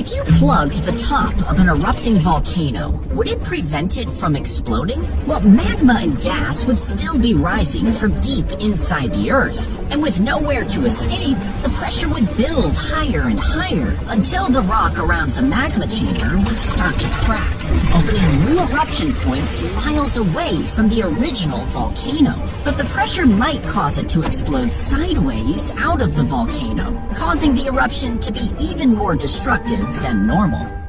If you plugged the top of an erupting volcano, would it prevent it from exploding? Well, magma and gas would still be rising from deep inside the Earth. And with nowhere to escape, the pressure would build higher and higher until the rock around the magma chamber would start to crack, opening new eruption points miles away from the original volcano. But the pressure might cause it to explode sideways out of the volcano, causing the eruption to be even more destructive than normal.